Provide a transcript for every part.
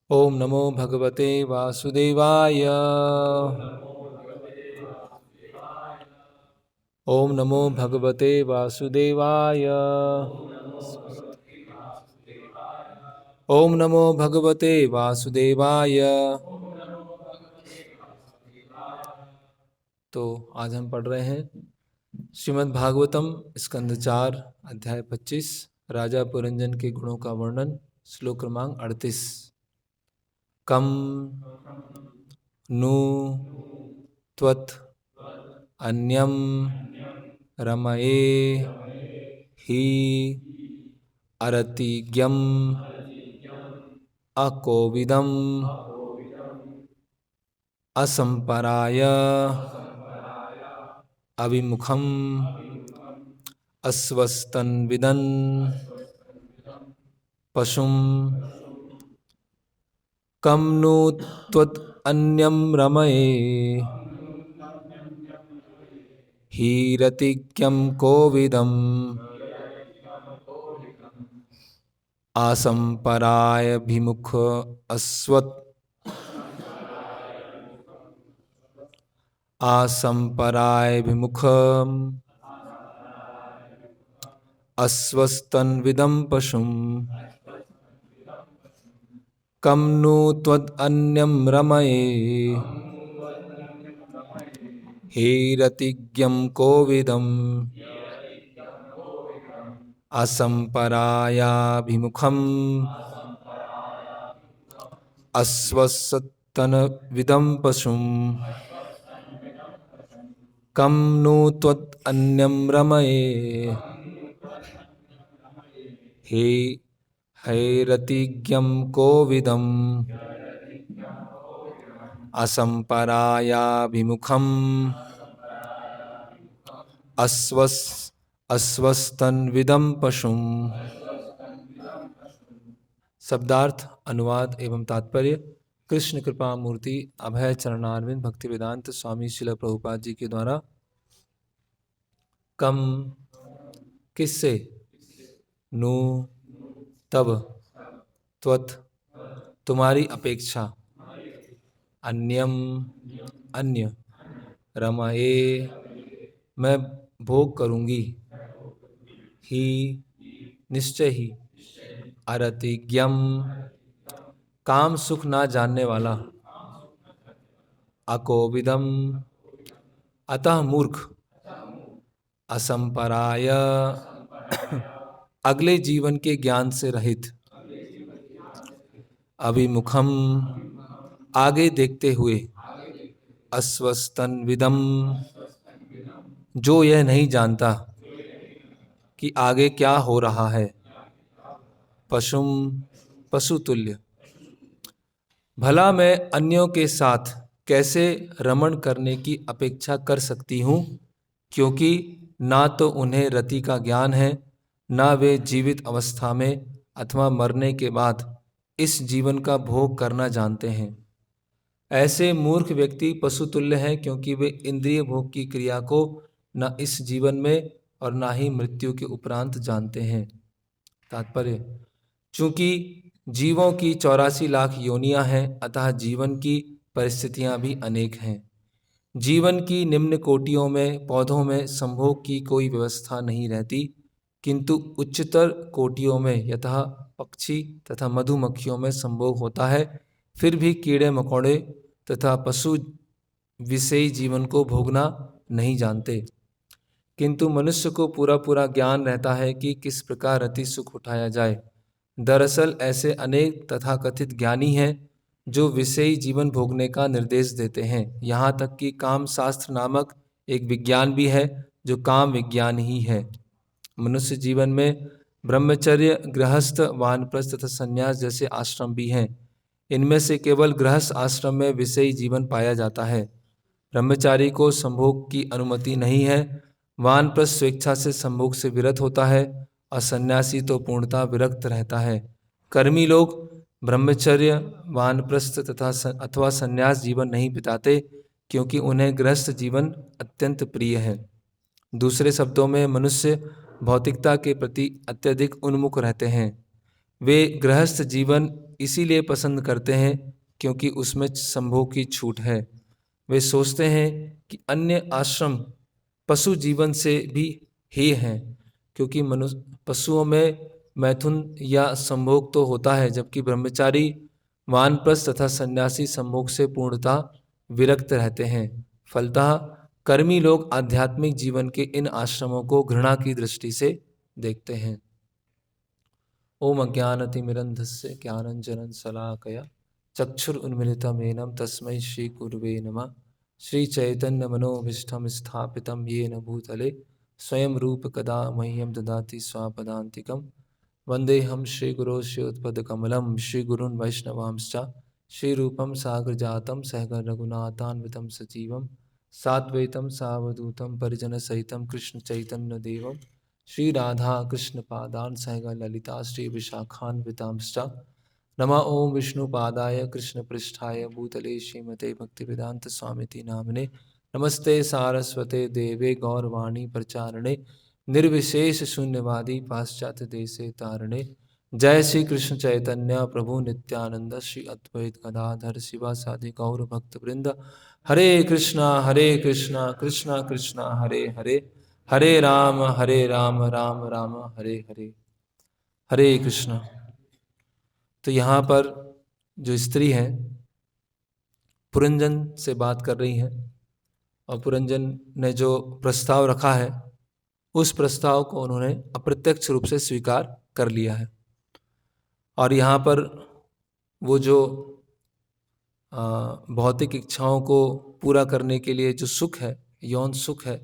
ओम नमो भगवते वासुदेवाय। ओम नमो भगवते वासुदेवाय। ओम नमो भगवते वासुदेवाय। तो आज हम पढ़ रहे हैं श्रीमद् भागवतम स्कंद 4 अध्याय 25 राजा पुरंजन के गुणों का वर्णन, श्लोक क्रमांक 38। कम नु त्वत् अन्यम रमये हि अरतिज्ञम अकोविदम असंपराय अभिमुखम अस्वस्तन्विदन् पशुम कम नु त्वत् अन्यम रमये हीरतिज्ञम कोविदम असंपराय भिमुख अस्वत् असंपराय भिमुख अस्वस्तन्विदं पशुम कम नु त्वद् अन्यं रमये हीरतिज्ञं कोविदम् असंपरायाभिमुखम् अस्वस्तन्विदं पशुम कम नु त्वत् अन्यं रमये हे हैरतिज्ञं कोविदम् असंपरायाभिमुखम् अस्वस्तन्विदं पशुम। शब्दार्थ, अनुवाद एवं तात्पर्य। कृष्ण कृपा मूर्ति अभय चरणारविंद भक्ति वेदांत स्वामी शिल प्रभुपाद जी के द्वारा कम किससे, नु तब, त्वत् तुम्हारी अपेक्षा, अन्यम अन्य, रमये मैं भोग करूंगी, ही निश्चय ही, अरतिज्ञम काम सुख ना जानने वाला, अकोविदम अतः मूर्ख, असंपराय अगले जीवन के ज्ञान से रहित, अभिमुखम आगे देखते हुए, अस्वस्तन्विदम जो यह नहीं जानता कि आगे क्या हो रहा है, पशुम पशुतुल्य। भला मैं अन्यों के साथ कैसे रमण करने की अपेक्षा कर सकती हूँ, क्योंकि ना तो उन्हें रति का ज्ञान है, ना वे जीवित अवस्था में अथवा मरने के बाद इस जीवन का भोग करना जानते हैं। ऐसे मूर्ख व्यक्ति पशुतुल्य हैं, क्योंकि वे इंद्रिय भोग की क्रिया को न इस जीवन में और ना ही मृत्यु के उपरांत जानते हैं। तात्पर्य, चूंकि जीवों की 84 लाख योनियां हैं, अतः जीवन की परिस्थितियां भी अनेक हैं। जीवन की निम्न कोटियों में पौधों में संभोग की कोई व्यवस्था नहीं रहती, किंतु उच्चतर कोटियों में यथा पक्षी तथा मधुमक्खियों में संभोग होता है। फिर भी कीड़े मकोड़े तथा पशु विषयी जीवन को भोगना नहीं जानते, किंतु मनुष्य को पूरा पूरा ज्ञान रहता है कि किस प्रकार रति सुख उठाया जाए। दरअसल ऐसे अनेक तथाकथित ज्ञानी हैं जो विषयी जीवन भोगने का निर्देश देते हैं। यहाँ तक कि काम शास्त्र नामक एक विज्ञान भी है जो काम विज्ञान ही है। मनुष्य जीवन में ब्रह्मचर्य, गृहस्थ, वानप्रस्थ तथा संन्यास जैसे आश्रम भी हैं। इनमें से केवल गृहस्थ आश्रम में विषयी जीवन पाया जाता है। ब्रह्मचारी को संभोग की अनुमति नहीं है, वानप्रस्थ स्वेच्छा से संभोग से विरत होता है और सन्यासी तो पूर्णतः विरक्त रहता है। कर्मी लोग ब्रह्मचर्य, वानप्रस्थ तथा अथवा संन्यास जीवन नहीं बिताते, क्योंकि उन्हें गृहस्थ जीवन अत्यंत प्रिय है। दूसरे शब्दों में मनुष्य भौतिकता के प्रति अत्यधिक उन्मुख रहते हैं। वे गृहस्थ जीवन इसीलिए पसंद करते हैं क्योंकि उसमें संभोग की छूट है। वे सोचते हैं कि अन्य आश्रम पशु जीवन से भी ही हैं, क्योंकि मनुष्य पशुओं में मैथुन या संभोग तो होता है, जबकि ब्रह्मचारी, वानप्रस्थ तथा सन्यासी संभोग से पूर्णतः विरक्त रहते हैं। फलतः कर्मी लोग आध्यात्मिक जीवन के इन आश्रमों को घृणा की दृष्टि से देखते हैं। ओम अज्ञानतिमिरन्धस्य ज्ञानञ्जनं शलाकया चक्षुरुन्मिलितं तस्मै श्रीगुरवे नमः। श्रीचैतन्यमनोभीष्टं स्थापितं येन भूतले स्वयं रूप कदा मह्यं ददाति स्वापदान्तिकं। वन्देऽहं श्रीगुरो श्रीयुतपदकमलं श्रीगुरून् वैष्णवांश्च श्रीरूपं साग्रजातं सहगण रघुनाथान्वितं सजीवं साद्वैतं सावधूतं परिजनसहितं कृष्णचैतन्यदेवं श्री राधा कृष्ण पादान सहगण ललिता श्री विशाखान्वितांश्च। नमः ओं विष्णुपादाय कृष्ण पृष्ठाय भूतले श्रीमते भक्तिवेदांत स्वामिति नामिने। नमस्ते सारस्वते देवे गौरवाणी प्रचारणे निर्विशेष शून्यवादी पाश्चात्य देशे तारणे। जय श्री कृष्ण चैतन्य प्रभु नित्यानंद श्री अद्वैत गदाधर शिवासादि गौर भक्त वृंद। हरे कृष्णा कृष्णा कृष्णा हरे हरे, हरे राम राम राम हरे हरे। हरे कृष्णा। तो यहाँ पर जो स्त्री है पुरंजन से बात कर रही हैं, और पुरंजन ने जो प्रस्ताव रखा है उस प्रस्ताव को उन्होंने अप्रत्यक्ष रूप से स्वीकार कर लिया है। और यहाँ पर वो जो भौतिक इच्छाओं को पूरा करने के लिए जो सुख है, यौन सुख है,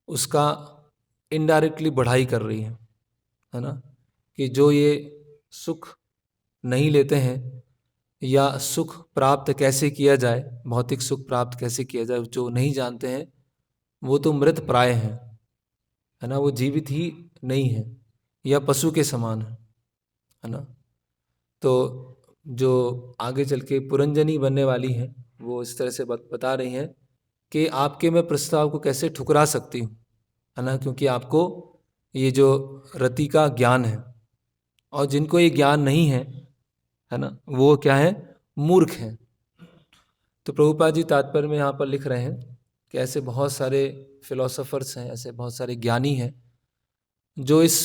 उसका इनडायरेक्टली बढ़ाई कर रही है ना, कि जो ये सुख नहीं लेते हैं या सुख प्राप्त कैसे किया जाए, भौतिक सुख प्राप्त कैसे किया जाए, जो नहीं जानते हैं वो तो मृत प्राय हैं, है ना, वो जीवित ही नहीं है या पशु के समान है ना। तो जो आगे चल के पुरंजनी बनने वाली हैं वो इस तरह से बता रही हैं कि आपके मैं प्रस्ताव को कैसे ठुकरा सकती हूँ, है ना, क्योंकि आपको ये जो रति का ज्ञान है, और जिनको ये ज्ञान नहीं है ना, वो क्या है, मूर्ख हैं। तो प्रभुपाद जी तात्पर्य में यहाँ पर लिख रहे हैं कि ऐसे बहुत सारे फिलोसोफर्स हैं, ऐसे बहुत सारे ज्ञानी हैं जो इस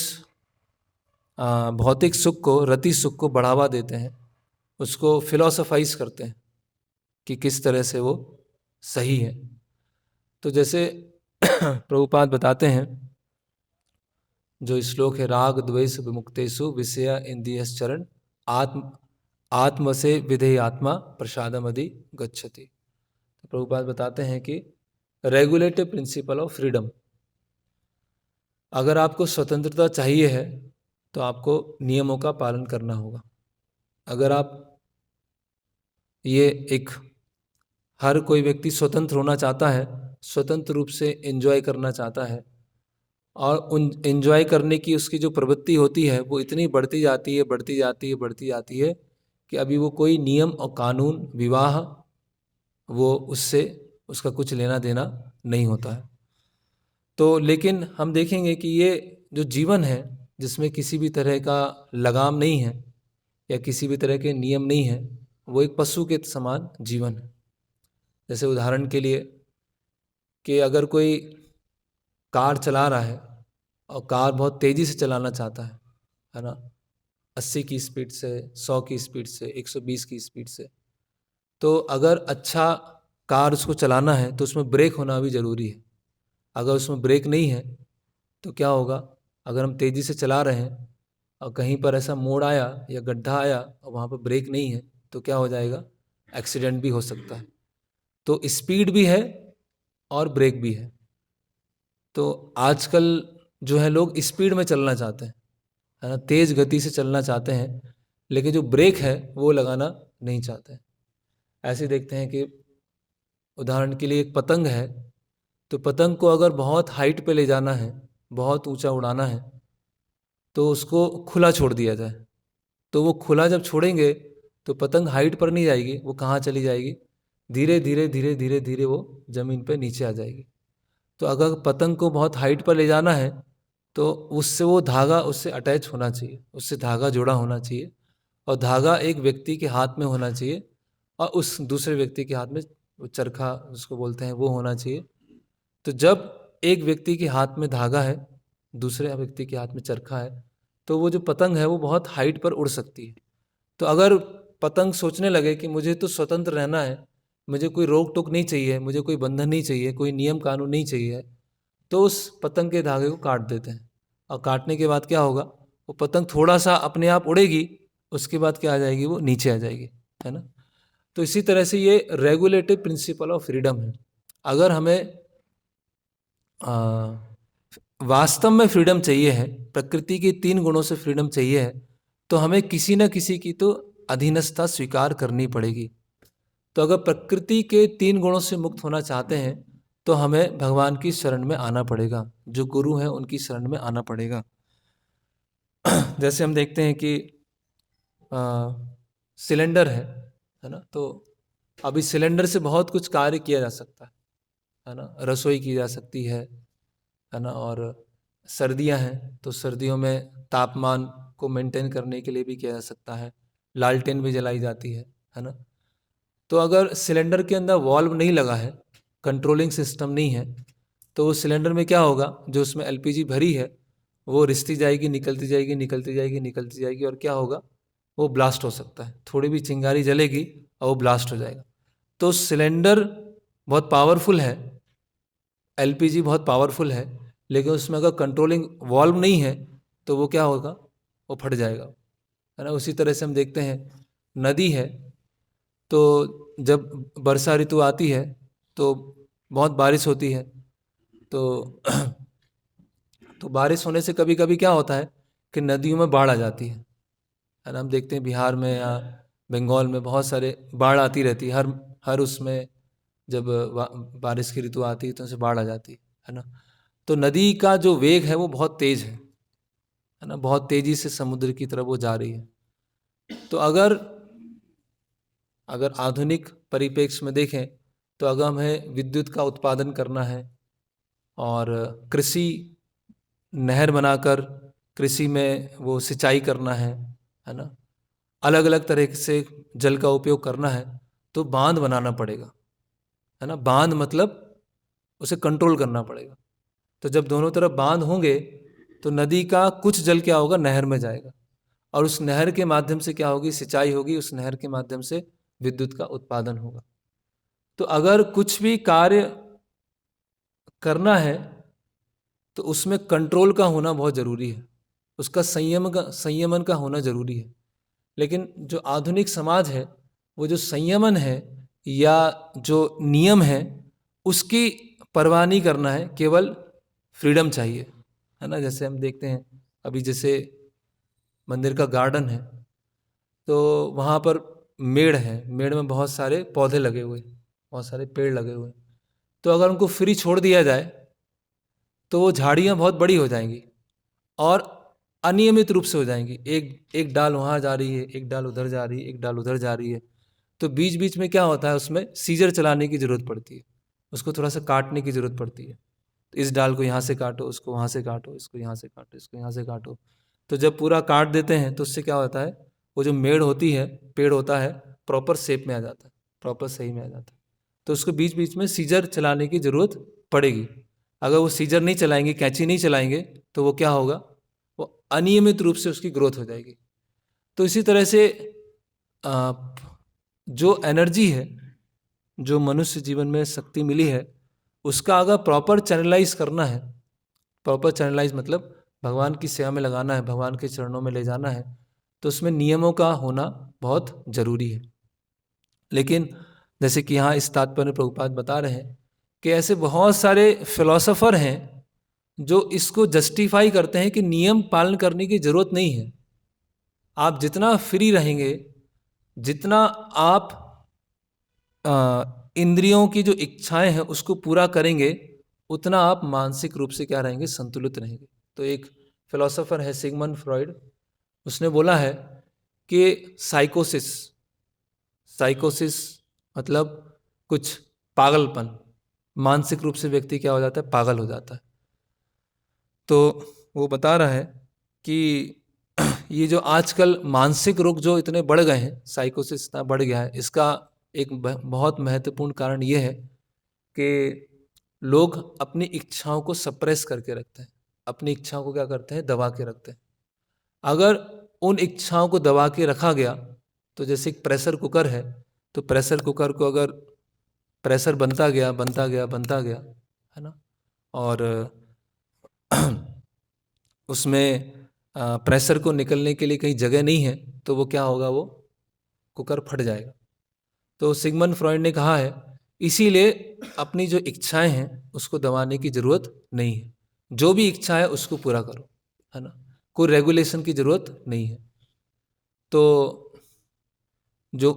भौतिक सुख को, रति सुख को बढ़ावा देते हैं, उसको फिलोसोफाइज करते हैं कि किस तरह से वो सही है। तो जैसे प्रभुपाद बताते हैं, जो श्लोक है, राग द्वेष विमुक्तेषु विषय इंद्रियश्चरण आत्म से विधेय आत्मा प्रसादमदि गच्छति। तो प्रभुपाद बताते हैं कि रेगुलेटिव प्रिंसिपल ऑफ फ्रीडम, अगर आपको स्वतंत्रता चाहिए है तो आपको नियमों का पालन करना होगा। अगर आप ये एक हर कोई व्यक्ति स्वतंत्र होना चाहता है, स्वतंत्र रूप से एंजॉय करना चाहता है, और उन एंजॉय करने की उसकी जो प्रवृत्ति होती है वो इतनी बढ़ती जाती है कि अभी वो कोई नियम और कानून, विवाह, वो उससे उसका कुछ लेना देना नहीं होता है। तो लेकिन हम देखेंगे कि ये जो जीवन है जिसमें किसी भी तरह का लगाम नहीं है या किसी भी तरह के नियम नहीं है, वो एक पशु के समान जीवन है। जैसे उदाहरण के लिए कि अगर कोई कार चला रहा है और कार बहुत तेज़ी से चलाना चाहता है ना, 80 की स्पीड से, 100 की स्पीड से, 120 की स्पीड से, तो अगर अच्छा कार उसको चलाना है तो उसमें ब्रेक होना भी ज़रूरी है। अगर उसमें ब्रेक नहीं है तो क्या होगा, अगर हम तेज़ी से चला रहे हैं और कहीं पर ऐसा मोड़ आया या गड्ढा आया और वहाँ पर ब्रेक नहीं है तो क्या हो जाएगा, एक्सीडेंट भी हो सकता है। तो स्पीड भी है और ब्रेक भी है। तो आजकल जो है लोग स्पीड में चलना चाहते हैं, है ना, तेज़ गति से चलना चाहते हैं, लेकिन जो ब्रेक है वो लगाना नहीं चाहते हैं। ऐसे देखते हैं कि उदाहरण के लिए एक पतंग है, तो पतंग को अगर बहुत हाइट पे ले जाना है, बहुत ऊंचा उड़ाना है, तो उसको खुला छोड़ दिया जाए। तो वो खुला जब छोड़ेंगे तो पतंग हाइट पर नहीं जाएगी, वो कहाँ चली जाएगी, धीरे धीरे धीरे धीरे धीरे वो ज़मीन पे नीचे आ जाएगी। तो अगर पतंग को बहुत हाइट पर ले जाना है तो उससे वो धागा उससे अटैच होना चाहिए, उससे धागा जुड़ा होना चाहिए, और धागा एक व्यक्ति के हाथ में होना चाहिए और उस दूसरे व्यक्ति के हाथ में वो चरखा उसको बोलते हैं वो होना चाहिए। तो जब एक व्यक्ति के हाथ में धागा है, दूसरे व्यक्ति के हाथ में चरखा है, तो वो जो पतंग है वो बहुत हाइट पर उड़ सकती है। तो अगर पतंग सोचने लगे कि मुझे तो स्वतंत्र रहना है, मुझे कोई रोक टोक नहीं चाहिए, मुझे कोई बंधन नहीं चाहिए, कोई नियम कानून नहीं चाहिए, तो उस पतंग के धागे को काट देते हैं। और काटने के बाद क्या होगा, वो पतंग थोड़ा सा अपने आप उड़ेगी, उसके बाद क्या आ जाएगी, वो नीचे आ जाएगी, है ना। तो इसी तरह से ये रेगुलेटिव प्रिंसिपल ऑफ फ्रीडम है। अगर हमें वास्तव में फ्रीडम चाहिए है, प्रकृति के 3 गुणों से फ्रीडम चाहिए है, तो हमें किसी न किसी की तो अधीनस्था स्वीकार करनी पड़ेगी। तो अगर प्रकृति के 3 गुणों से मुक्त होना चाहते हैं तो हमें भगवान की शरण में आना पड़ेगा, जो गुरु हैं उनकी शरण में आना पड़ेगा। जैसे हम देखते हैं कि सिलेंडर है ना, तो अभी सिलेंडर से बहुत कुछ कार्य किया जा सकता है ना, रसोई की जा सकती है ना। और सर्दियां हैं तो सर्दियों में तापमान को मेंटेन करने के लिए भी किया जा सकता है, लालटेन भी जलाई जाती है ना। तो अगर सिलेंडर के अंदर वॉल्व नहीं लगा है, कंट्रोलिंग सिस्टम नहीं है, तो उस सिलेंडर में क्या होगा, जो उसमें एलपीजी भरी है वो रिसती जाएगी, निकलती जाएगी, निकलती जाएगी, निकलती जाएगी, और क्या होगा, वो ब्लास्ट हो सकता है। थोड़ी भी चिंगारी जलेगी और वो ब्लास्ट हो जाएगा। तो सिलेंडर बहुत पावरफुल है, एलपीजी बहुत पावरफुल है, लेकिन उसमें अगर कंट्रोलिंग वॉल्व नहीं है तो वो क्या होगा, वो फट जाएगा, है ना। उसी तरह से हम देखते हैं नदी है, तो जब वर्षा ऋतु आती है तो बहुत बारिश होती है, तो तो बारिश होने से कभी कभी क्या होता है कि नदियों में बाढ़ आ जाती है ना। हम देखते हैं बिहार में या बंगाल में बहुत सारे बाढ़ आती रहती है, हर हर उसमें जब बारिश की ऋतु आती है तो उसे बाढ़ आ जाती है ना। तो नदी का जो वेग है वो बहुत तेज है ना, बहुत तेजी से समुद्र की तरफ वो जा रही है। तो अगर अगर आधुनिक परिप्रेक्ष्य में देखें तो अगर हमें विद्युत का उत्पादन करना है और कृषि नहर बनाकर कृषि में वो सिंचाई करना है ना, अलग अलग तरह से जल का उपयोग करना है, तो बांध बनाना पड़ेगा, है ना। बांध मतलब उसे कंट्रोल करना पड़ेगा। तो जब दोनों तरफ बांध होंगे तो नदी का कुछ जल क्या होगा, नहर में जाएगा, और उस नहर के माध्यम से क्या होगी, सिंचाई होगी, उस नहर के माध्यम से विद्युत का उत्पादन होगा। तो अगर कुछ भी कार्य करना है तो उसमें कंट्रोल का होना बहुत ज़रूरी है, उसका संयमन का होना ज़रूरी है। लेकिन जो आधुनिक समाज है वो जो संयमन है या जो नियम है उसकी परवाह नहीं करना है, केवल फ्रीडम चाहिए, है ना। जैसे हम देखते हैं अभी जैसे मंदिर का गार्डन है, तो वहाँ पर मेड़ है, मेड़ में बहुत सारे पौधे लगे हुए, बहुत सारे पेड़ लगे हुए, तो अगर उनको फ्री छोड़ दिया जाए तो वो झाड़ियाँ बहुत बड़ी हो जाएंगी और अनियमित रूप से हो जाएंगी। एक एक डाल वहाँ जा रही है, एक डाल उधर जा रही है, एक डाल उधर जा रही है, तो बीच बीच में क्या होता है, उसमें सीजर चलाने की ज़रूरत पड़ती है, उसको थोड़ा सा काटने की ज़रूरत पड़ती है। तो इस डाल को यहाँ से काटो, उसको वहाँ से काटो, इसको यहाँ से काटो, इसको यहाँ से काटो। तो जब पूरा काट देते हैं तो उससे क्या होता है, वो जो मेड़ होती है, पेड़ होता है, प्रॉपर शेप में आ जाता है, प्रॉपर सही में आ जाता है। तो उसको बीच बीच में सीजर चलाने की ज़रूरत पड़ेगी। अगर वो सीजर नहीं चलाएंगे, कैंची नहीं चलाएंगे, तो वो क्या होगा, वो अनियमित रूप से उसकी ग्रोथ हो जाएगी। तो इसी तरह से आ, जो एनर्जी है, जो मनुष्य जीवन में शक्ति मिली है, उसका अगर प्रॉपर चैनलाइज करना है, प्रॉपर चैनलाइज मतलब भगवान की सेवा में लगाना है, भगवान के चरणों में ले जाना है, तो उसमें नियमों का होना बहुत जरूरी है। लेकिन जैसे कि यहाँ इस तात्पर्य में प्रभुपाद बता रहे हैं कि ऐसे बहुत सारे फिलोसोफर हैं जो इसको जस्टिफाई करते हैं कि नियम पालन करने की जरूरत नहीं है। आप जितना फ्री रहेंगे, जितना आप इंद्रियों की जो इच्छाएं हैं उसको पूरा करेंगे, उतना आप मानसिक रूप से क्या रहेंगे, संतुलित रहेंगे। तो एक फिलोसोफर है सिगमंड फ्रॉइड, उसने बोला है कि साइकोसिस, साइकोसिस मतलब कुछ पागलपन, मानसिक रूप से व्यक्ति क्या हो जाता है, पागल हो जाता है। तो वो बता रहा है कि ये जो आजकल मानसिक रोग जो इतने बढ़ गए हैं, साइकोसिस इतना बढ़ गया है, इसका एक बहुत महत्वपूर्ण कारण ये है कि लोग अपनी इच्छाओं को सप्रेस करके रखते हैं, अपनी इच्छाओं को क्या करते हैं, दबा के रखते हैं। अगर उन इच्छाओं को दबा के रखा गया तो जैसे एक प्रेशर कुकर है, तो प्रेशर कुकर को अगर प्रेशर बनता गया बनता गया बनता गया, है ना, और उसमें प्रेशर को निकलने के लिए कहीं जगह नहीं है, तो वो क्या होगा, वो कुकर फट जाएगा। तो सिगमंड फ्रॉइड ने कहा है इसीलिए अपनी जो इच्छाएं हैं उसको दबाने की जरूरत नहीं है, जो भी इच्छा है उसको पूरा करो, है ना, कोई रेगुलेशन की जरूरत नहीं है। तो जो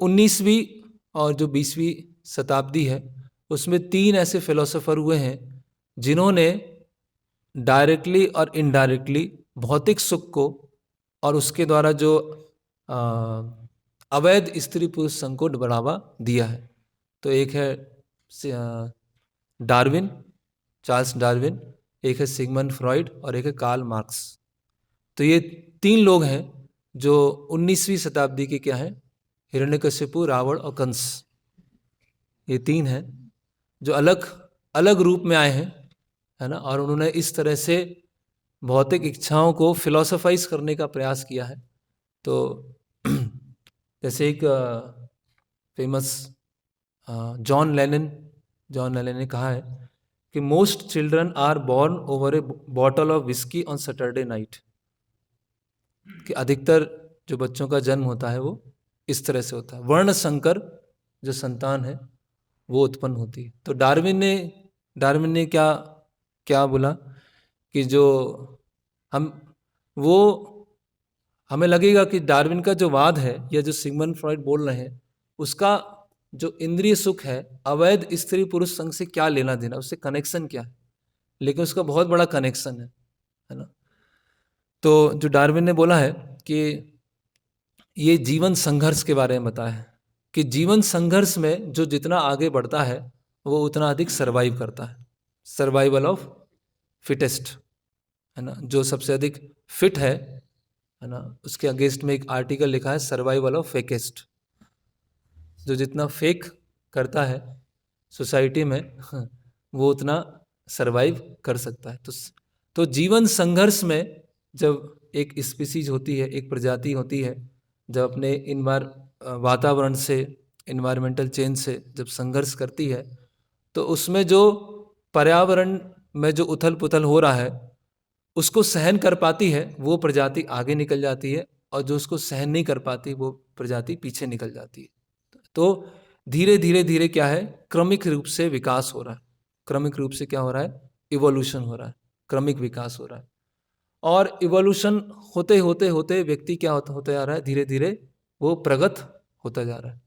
19वीं और जो 20वीं शताब्दी है उसमें 3 ऐसे फिलोसोफर हुए हैं जिन्होंने डायरेक्टली और इनडायरेक्टली भौतिक सुख को और उसके द्वारा जो अवैध स्त्री पुरुष संघ को बढ़ावा दिया है। तो एक है डार्विन, चार्ल्स डार्विन, एक है सिगमंड फ्रॉइड और एक है कार्ल मार्क्स। तो ये 3 लोग हैं जो 19वीं शताब्दी के क्या हैं, हिरण्यकशिपु, रावण और कंस, ये 3 हैं जो अलग अलग रूप में आए हैं, है ना, और उन्होंने इस तरह से भौतिक इच्छाओं को फिलोसोफाइज करने का प्रयास किया है। तो जैसे एक फेमस जॉन लेनिन ने कहा है कि most children are born over a bottle of whisky on Saturday night, कि अधिकतर जो बच्चों का जन्म होता है वो इस तरह से होता है, वर्ण संकर जो संतान है वो उत्पन्न होती है। तो डार्विन ने क्या क्या बोला कि जो हमें लगेगा कि डार्विन का जो वाद है या जो सिगमंड फ्रॉइड बोल रहे हैं उसका जो इंद्रिय सुख है अवैध स्त्री पुरुष संघ से क्या लेना देना, उससे कनेक्शन क्या है, लेकिन उसका बहुत बड़ा कनेक्शन है ना। तो जो डार्विन ने बोला है कि ये जीवन संघर्ष के बारे में बताया है कि जीवन संघर्ष में जो जितना आगे बढ़ता है वो उतना अधिक सर्वाइव करता है, सर्वाइवल ऑफ फिटेस्ट, है ना, जो सबसे अधिक फिट है ना, उसके अगेंस्ट में एक आर्टिकल लिखा है सर्वाइवल ऑफ फेकेस्ट, जो जितना फेक करता है सोसाइटी में वो उतना सरवाइव कर सकता है। तो जीवन संघर्ष में जब एक स्पीसीज होती है, एक प्रजाति होती है, जब अपने वातावरण से, इन्वायरमेंटल चेंज से जब संघर्ष करती है तो उसमें जो पर्यावरण में जो उथल पुथल हो रहा है उसको सहन कर पाती है वो प्रजाति आगे निकल जाती है, और जो उसको सहन नहीं कर पाती वो प्रजाति पीछे निकल जाती है। तो धीरे धीरे धीरे क्या है, क्रमिक रूप से विकास हो रहा है, क्रमिक रूप से क्या हो रहा है, इवोल्यूशन हो रहा है, क्रमिक विकास हो रहा है। और इवोल्यूशन होते होते होते व्यक्ति क्या होता जा रहा है, धीरे धीरे वो प्रगत होता जा रहा है।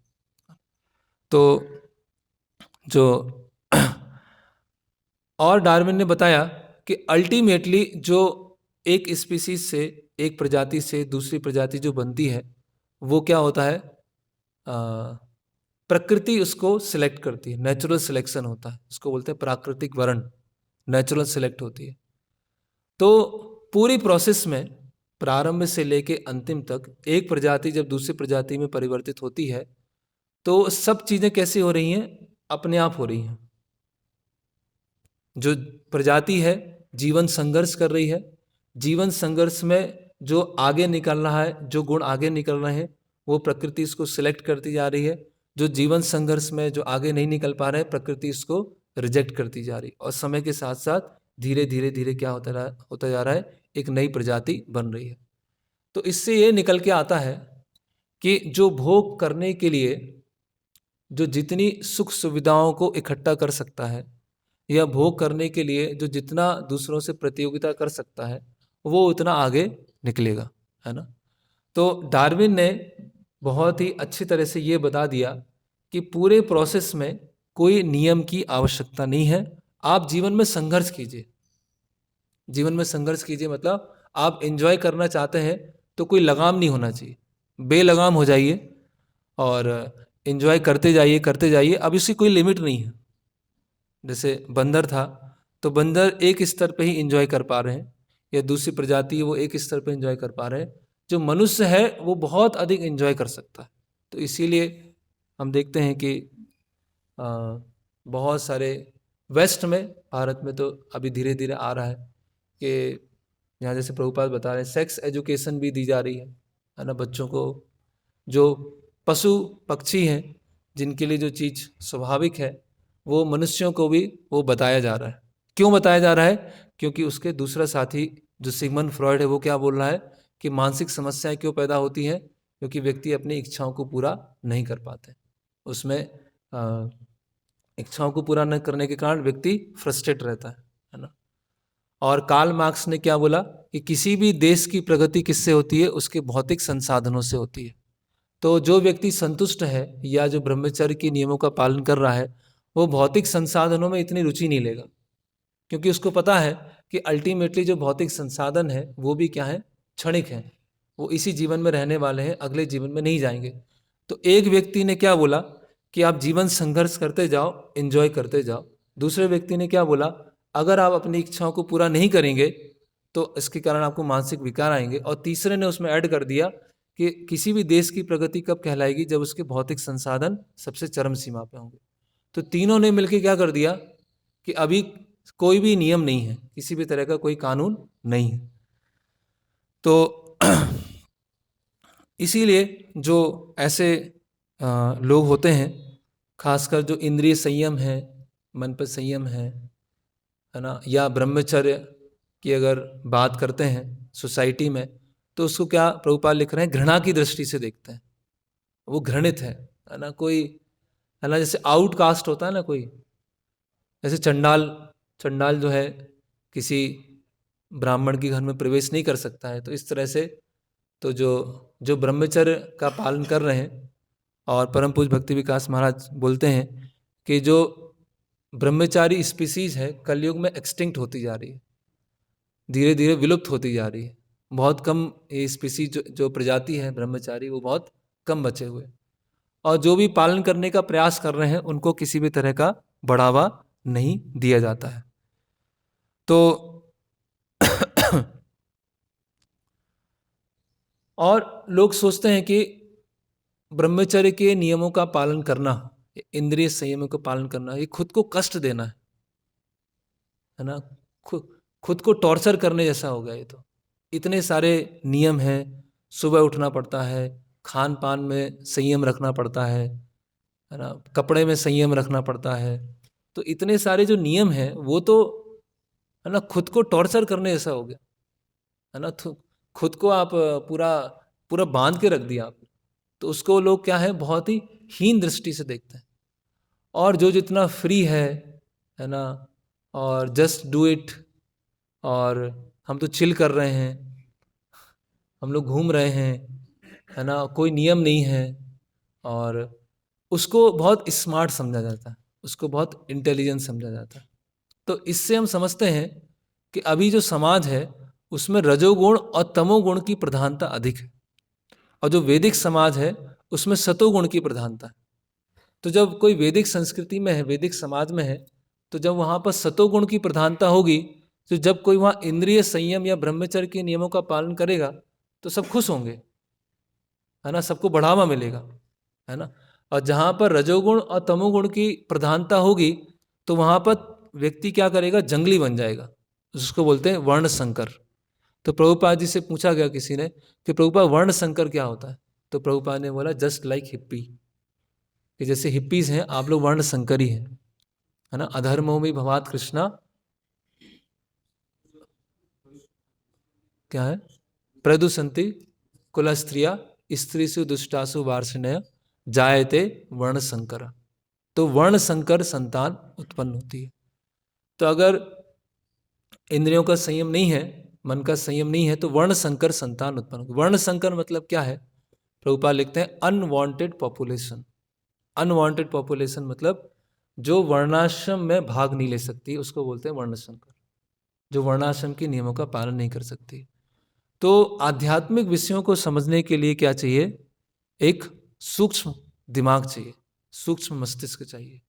तो जो और डार्विन ने बताया कि अल्टीमेटली जो एक स्पीसीज से, एक प्रजाति से दूसरी प्रजाति जो बनती है वो क्या होता है, प्रकृति उसको सिलेक्ट करती है, नेचुरल सिलेक्शन होता है, उसको बोलते हैं प्राकृतिक वर्ण, नेचुरल सिलेक्ट होती है। तो पूरी प्रोसेस में प्रारंभ से लेके अंतिम तक एक प्रजाति जब दूसरी प्रजाति में परिवर्तित होती है तो सब चीजें कैसी हो रही हैं, अपने आप हो रही हैं। जो प्रजाति है जीवन संघर्ष कर रही है, जीवन संघर्ष में जो आगे निकल रहा है, जो गुण आगे निकल रहे हैं वो प्रकृति इसको सिलेक्ट करती जा रही है, जो जीवन संघर्ष में जो आगे नहीं निकल पा रहे हैं प्रकृति इसको रिजेक्ट करती जा रही है, और समय के साथ साथ धीरे धीरे धीरे क्या होता जा रहा है, एक नई प्रजाति बन रही है। तो इससे ये निकल के आता है कि जो भोग करने के लिए जो जितनी सुख सुविधाओं को इकट्ठा कर सकता है या भोग करने के लिए जो जितना दूसरों से प्रतियोगिता कर सकता है वो उतना आगे निकलेगा, है ना। तो डार्विन ने बहुत ही अच्छी तरह से ये बता दिया कि पूरे प्रोसेस में कोई नियम की आवश्यकता नहीं है, आप जीवन में संघर्ष कीजिए, जीवन में संघर्ष कीजिए, मतलब आप एंजॉय करना चाहते हैं तो कोई लगाम नहीं होना चाहिए, बेलगाम हो जाइए और एंजॉय करते जाइए। अब इसकी कोई लिमिट नहीं है। जैसे बंदर था तो बंदर एक स्तर पे ही एंजॉय कर पा रहे हैं, या दूसरी प्रजाति है वो एक स्तर पे एंजॉय कर पा रहे हैं, जो मनुष्य है वो बहुत अधिक एंजॉय कर सकता है। तो इसीलिए हम देखते हैं कि बहुत सारे वेस्ट में, भारत में तो अभी धीरे धीरे आ रहा है कि यहाँ जैसे प्रभुपाद बता रहे हैं सेक्स एजुकेशन भी दी जा रही है ना बच्चों को। जो पशु पक्षी हैं जिनके लिए जो चीज़ स्वाभाविक है वो मनुष्यों को भी वो बताया जा रहा है। क्यों बताया जा रहा है? क्योंकि उसके दूसरा साथी जो सिगमंड फ्रॉयड है वो क्या बोल रहा है कि मानसिक समस्याएं क्यों पैदा होती हैं? क्योंकि व्यक्ति अपनी इच्छाओं को पूरा नहीं कर पाते, उसमें इच्छाओं को पूरा न करने के कारण व्यक्ति फ्रस्ट्रेट रहता है ना। और कार्ल मार्क्स ने क्या बोला कि किसी भी देश की प्रगति किससे होती है? उसके भौतिक संसाधनों से होती है। तो जो व्यक्ति संतुष्ट है या जो ब्रह्मचर्य के नियमों का पालन कर रहा है वो भौतिक संसाधनों में इतनी रुचि नहीं लेगा, क्योंकि उसको पता है कि अल्टीमेटली जो भौतिक संसाधन है वो भी क्या है? क्षणिक है। वो इसी जीवन में रहने वाले हैं, अगले जीवन में नहीं जाएंगे। तो एक व्यक्ति ने क्या बोला कि आप जीवन संघर्ष करते जाओ, एंजॉय करते जाओ। दूसरे व्यक्ति ने क्या बोला, अगर आप अपनी इच्छाओं को पूरा नहीं करेंगे तो इसके कारण आपको मानसिक विकार आएंगे। और तीसरे ने उसमें ऐड कर दिया कि किसी भी देश की प्रगति कब कहलाएगी? जब उसके भौतिक संसाधन सबसे चरम सीमा पे होंगे। तो तीनों ने मिलकर क्या कर दिया कि अभी कोई भी नियम नहीं है, किसी भी तरह का कोई कानून नहीं है। तो इसीलिए जो ऐसे लोग होते हैं, खासकर जो इंद्रिय संयम है, मन पर संयम है ना, या ब्रह्मचर्य की अगर बात करते हैं सोसाइटी में, तो उसको क्या प्रभुपाद लिख रहे हैं? घृणा की दृष्टि से देखते हैं। वो घृणित है ना, कोई है ना, जैसे आउटकास्ट होता है ना कोई, जैसे चंडाल जो है किसी ब्राह्मण के घर में प्रवेश नहीं कर सकता है, तो इस तरह से तो जो ब्रह्मचर्य का पालन कर रहे हैं, और परम पूज्य भक्ति विकास महाराज बोलते हैं कि जो ब्रह्मचारी स्पीसीज है कलयुग में एक्सटिंक्ट होती जा रही है, धीरे धीरे विलुप्त होती जा रही है। बहुत कम ये स्पीसीज जो प्रजाति है ब्रह्मचारी वो बहुत कम बचे हुए, और जो भी पालन करने का प्रयास कर रहे हैं उनको किसी भी तरह का बढ़ावा नहीं दिया जाता है। तो और लोग सोचते हैं कि ब्रह्मचर्य के नियमों का पालन करना, इंद्रिय संयमों का पालन करना, ये खुद को कष्ट देना है ना, खुद को टॉर्चर करने जैसा हो गया। ये तो इतने सारे नियम हैं, सुबह उठना पड़ता है, खान पान में संयम रखना पड़ता है ना, कपड़े में संयम रखना पड़ता है। तो इतने सारे जो नियम हैं वो तो है ना खुद को टॉर्चर करने जैसा हो गया है ना। खुद को आप पूरा पूरा बांध के रख दिया आप, तो उसको लोग क्या है बहुत ही हीन दृष्टि से देखते हैं। और जो जितना फ्री है ना, और जस्ट डू इट, और हम तो चिल कर रहे हैं, हम लोग घूम रहे हैं है ना, कोई नियम नहीं है, और उसको बहुत स्मार्ट समझा जाता है, उसको बहुत इंटेलिजेंट समझा जाता है। तो इससे हम समझते हैं कि अभी जो समाज है उसमें रजोगुण और तमोगुण की प्रधानता अधिक है, और जो वैदिक समाज है उसमें सतोगुण की प्रधानता है। तो जब कोई वैदिक संस्कृति में है, वैदिक समाज में है, तो जब वहाँ पर सतोगुण की प्रधानता होगी, तो जब कोई वहाँ इंद्रिय संयम या ब्रह्मचर्य के नियमों का पालन करेगा तो सब खुश होंगे है ना, सबको बढ़ावा मिलेगा है ना। और जहाँ पर रजोगुण और तमोगुण की प्रधानता होगी तो वहाँ पर व्यक्ति क्या करेगा? जंगली बन जाएगा, जिसको बोलते हैं वर्ण संकर। तो प्रभुपाद जी से पूछा गया किसी ने कि प्रभुपाद वर्ण संकर क्या होता है? तो प्रभुपाद ने बोला जस्ट लाइक हिप्पी, कि जैसे हिप्पीज हैं आप लोग वर्ण संकर ही हैं है ना। अधर्मो में भवात कृष्णा, क्या है? प्रदुसंति कुल स्त्रिया स्त्रीसु दुष्टासु वार्षिणय जायते वर्ण संकर। तो वर्ण संकर संतान उत्पन्न होती है। तो अगर इंद्रियों का संयम नहीं है, मन का संयम नहीं है, तो वर्ण संकर संतान उत्पन्न होती है। वर्ण संकर मतलब क्या है? प्रभुपाद लिखते हैं अनवांटेड पॉपुलेशन। अनवांटेड पॉपुलेशन मतलब जो वर्णाश्रम में भाग नहीं ले सकती, उसको बोलते हैं वर्ण संकर, जो वर्णाश्रम के नियमों का पालन नहीं कर सकती। तो आध्यात्मिक विषयों को समझने के लिए क्या चाहिए? एक सूक्ष्म दिमाग चाहिए, सूक्ष्म मस्तिष्क चाहिए,